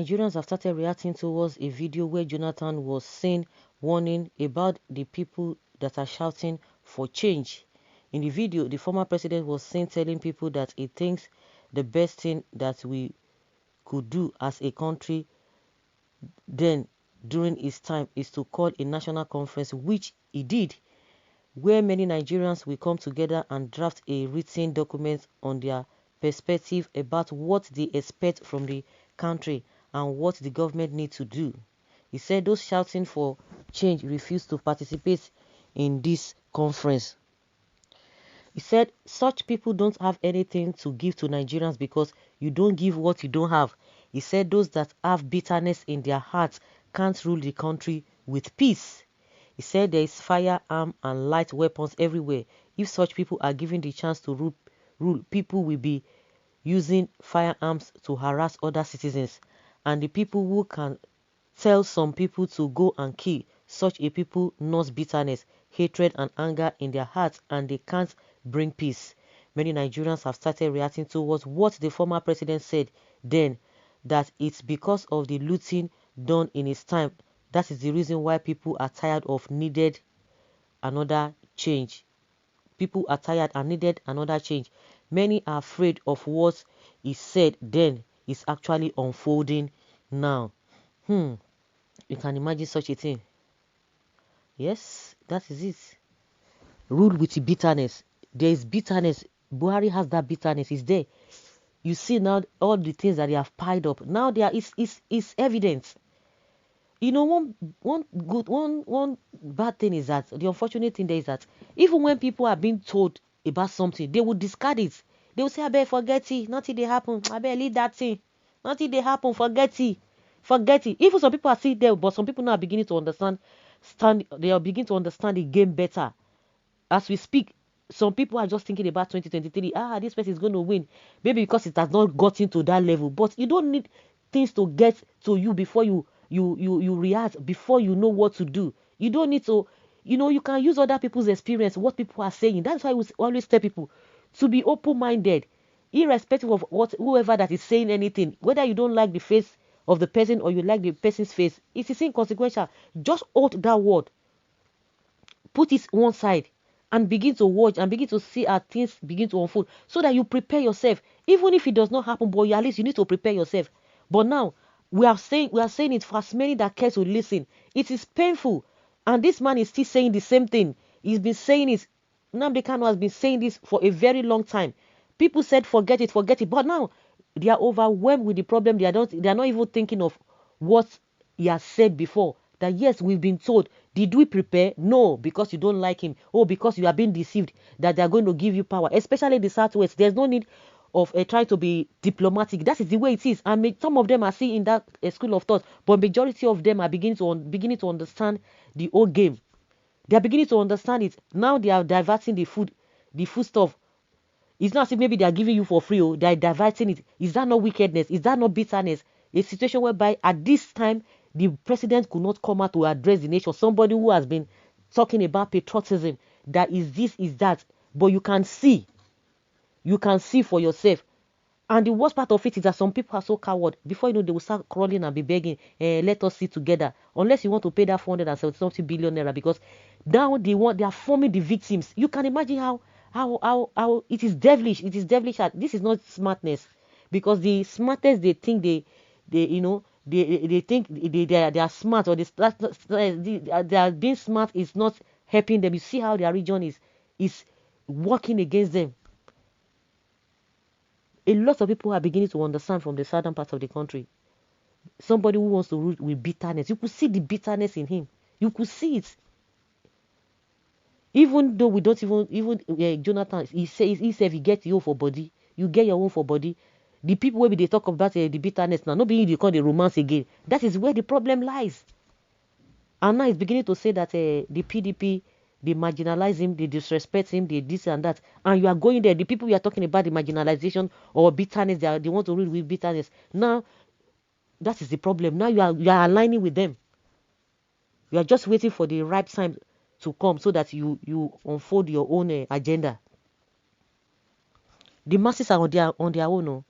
Nigerians have started reacting towards a video where Jonathan was seen warning about the people that are shouting for change. In the video, the former president was seen telling people that he thinks the best thing that we could do as a country then during his time is to call a national conference, which he did, where many Nigerians will come together and draft a written document on their perspective about what they expect from the country and what the government needs to do. He said those shouting for change refused to participate in this conference. He said such people don't have anything to give to Nigerians because you don't give what you don't have. He said those that have bitterness in their hearts can't rule the country with peace. He said there is firearm and light weapons everywhere. If such people are given the chance to rule, people will be using firearms to harass other citizens. And the people who can tell some people to go and kill, such a people nurse bitterness, hatred and anger in their hearts, and they can't bring peace. Many Nigerians have started reacting towards what the former president said then, that it's because of the looting done in his time. That is the reason why people are tired of needed another change. People are tired and needed another change. Many are afraid of what he said then is actually unfolding now. You can imagine such a thing. Yes, that is it. Rule with bitterness. There is bitterness. Buhari has that bitterness. It's there. You see now all the things that they have piled up. Now there is evidence. You know, one bad thing is that the unfortunate thing there is that even when people are being told about something, they will discard it. They will say, I bet forget it, nothing they happen. I bet leave that thing. Nothing they happen, forget it. Forget it. Even some people are still there, but some people now are beginning to understand they are beginning to understand the game better. As we speak, some people are just thinking about 2023. This person is going to win. Maybe because it has not gotten to that level. But you don't need things to get to you before you react, before you know what to do. You don't need to, you can use other people's experience, what people are saying. That's why we always tell people to be open-minded, irrespective of whoever that is saying anything. Whether you don't like the face of the person or you like the person's face, it is inconsequential. Just hold that word, put it one side, and begin to watch and begin to see how things begin to unfold, so that you prepare yourself. Even if it does not happen, but at least you need to prepare yourself. But now we are saying it for as many that care to listen. It is painful, and this man is still saying the same thing. He's been saying it. Nnamdi Kanu has been saying this for a very long time. People said forget it, but now they are overwhelmed with the problem. They are not even thinking of what he has said before. That yes, we've been told. Did we prepare? No, because you don't like him. Oh, because you are being deceived that they are going to give you power. Especially the Southwest. There's no need of trying to be diplomatic. That is the way it is. And some of them are still in that school of thought, but majority of them are beginning to understand the whole game. They are beginning to understand it. Now they are diverting the food stuff. It's not as if maybe they are giving you for free. They are diverting it. Is that not wickedness? Is that not bitterness? A situation whereby at this time the president could not come out to address the nation. Somebody who has been talking about patriotism, that is this, is that, but you can see for yourself. And the worst part of it is that some people are so coward. Before you know, they will start crawling and be begging, let us sit together. Unless you want to pay that 470 billion naira, because now they are forming the victims. You can imagine how it is devilish. It is devilish. This is not smartness, because the smartest they think they think they are smart, or they are being smart is not helping them. You see how their region is working against them. A lot of people are beginning to understand from the southern part of the country. Somebody who wants to rule with bitterness. You could see the bitterness in him. You could see it. Even though we don't even Jonathan, he says he gets your own for body. You get your own for body. The people where they talk about the bitterness now, not being they call the romance again. That is where the problem lies. And now he's beginning to say that the PDP, they marginalize him, they disrespect him, they this and that. And you are going there. The people we are talking about, the marginalization or bitterness, they want to rule with bitterness. Now, that is the problem. Now you are aligning with them. You are just waiting for the right time to come so that you unfold your own agenda. The masses are on their own.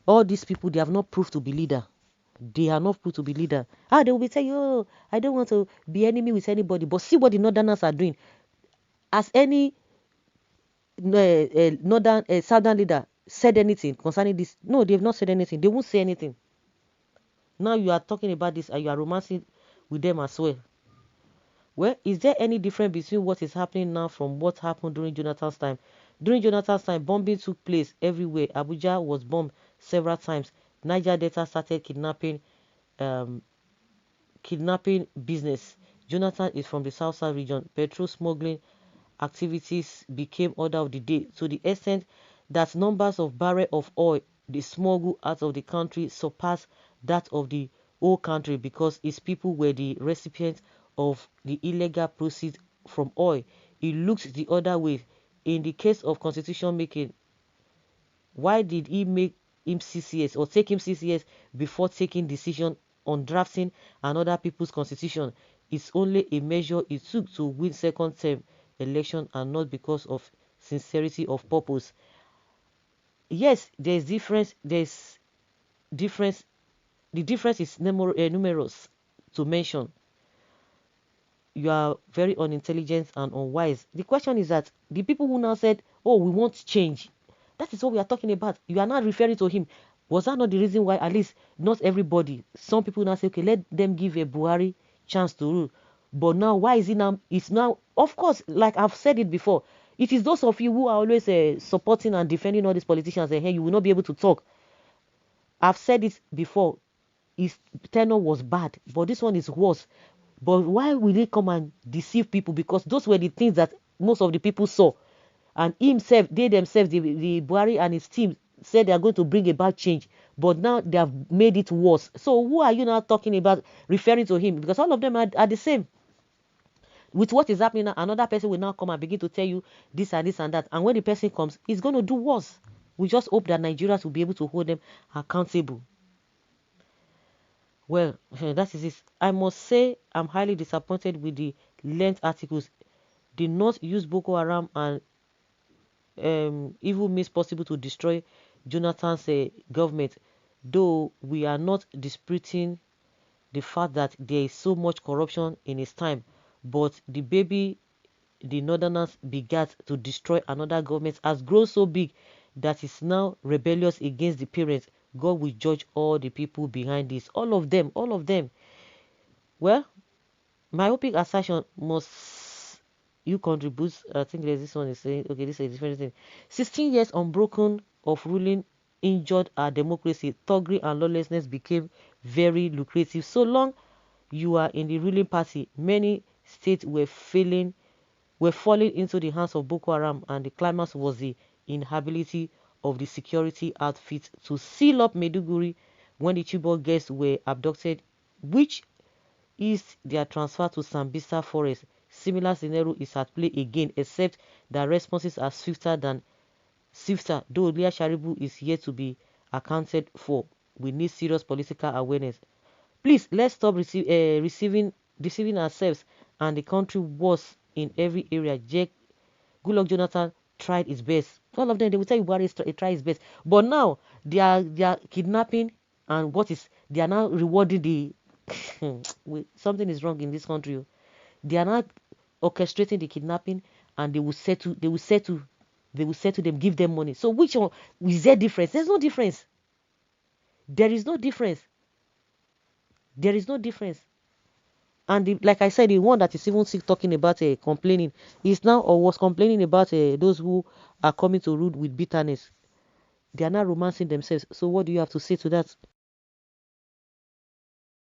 All these people, they have not proved to be leader. They are not put to be leader. They will be saying, oh, I don't want to be enemy with anybody. But see what the Northerners are doing. As any northern southern leader said anything concerning this? No, they have not said anything. They won't say anything. Now you are talking about this and you are romancing with them as well. Well, is there any difference between what is happening now from what happened during Jonathan's time? During Jonathan's time, bombing took place everywhere. Abuja was bombed several times. Niger Delta started um, kidnapping business. Jonathan is from the South region. Petrol smuggling activities became order of the day to the extent that numbers of barrels of oil they smuggle out of the country surpassed that of the whole country because its people were the recipients of the illegal proceeds from oil. It looks the other way. In the case of constitution making, why did he make him 6 years or take him 6 years before taking decision on drafting another people's constitution? It's only a measure he took to win second term election and not because of sincerity of purpose. Yes, there's difference. There's difference. The difference is numerous to mention. You are very unintelligent and unwise. The question is that the people who now said, oh, we want change, that is what we are talking about. You are not referring to him. Was that not the reason why at least not everybody, some people now say, okay, let them give a Buhari chance to rule. But now, why is it now? It's now, of course, like I've said it before, it is those of you who are always supporting and defending all these politicians and hey, you will not be able to talk. I've said it before. His tenure was bad, but this one is worse. But why will he come and deceive people? Because those were the things that most of the people saw. And himself, they themselves, the Buhari and his team said they are going to bring about change. But now they have made it worse. So who are you now talking about referring to him? Because all of them are the same. With what is happening now, another person will now come and begin to tell you this and this and that. And when the person comes, he's going to do worse. We just hope that Nigerians will be able to hold them accountable. Well, that is it. I must say I'm highly disappointed with the length articles. Did not use Boko Haram and evil means possible to destroy Jonathan's government, though we are not disputing the fact that there is so much corruption in his time, but the baby the northerners begat to destroy another government has grown so big that is now rebellious against the parents. God will judge all the people behind this. All of them, all of them. Well, myopic assertion must you contribute. I think there's this one is saying, okay, this is a different thing. 16 years unbroken of ruling injured our democracy. Thuggery and lawlessness became very lucrative. So long you are in the ruling party, many states were falling into the hands of Boko Haram, and the climax was the inability of the security outfit to seal up Maiduguri when the Chibok girls were abducted, which is their transfer to Sambisa Forest. Similar scenario is at play again, except that responses are swifter, though Leah Sharibu is yet to be accounted for. We need serious political awareness. Please, let's stop deceiving ourselves and the country was in every area. Goodluck Jonathan tried his best. All of them, they will tell you Buhari tried his best. But now, they are kidnapping and they are now rewarding the... something is wrong in this country. They are not orchestrating the kidnapping and they will settle them, give them money. So which one is there difference? There's no difference. There is no difference. There is no difference. And like I said, the one that is even sick talking about complaining is now or was complaining about those who are coming to rule with bitterness. They are now romancing themselves. So what do you have to say to that?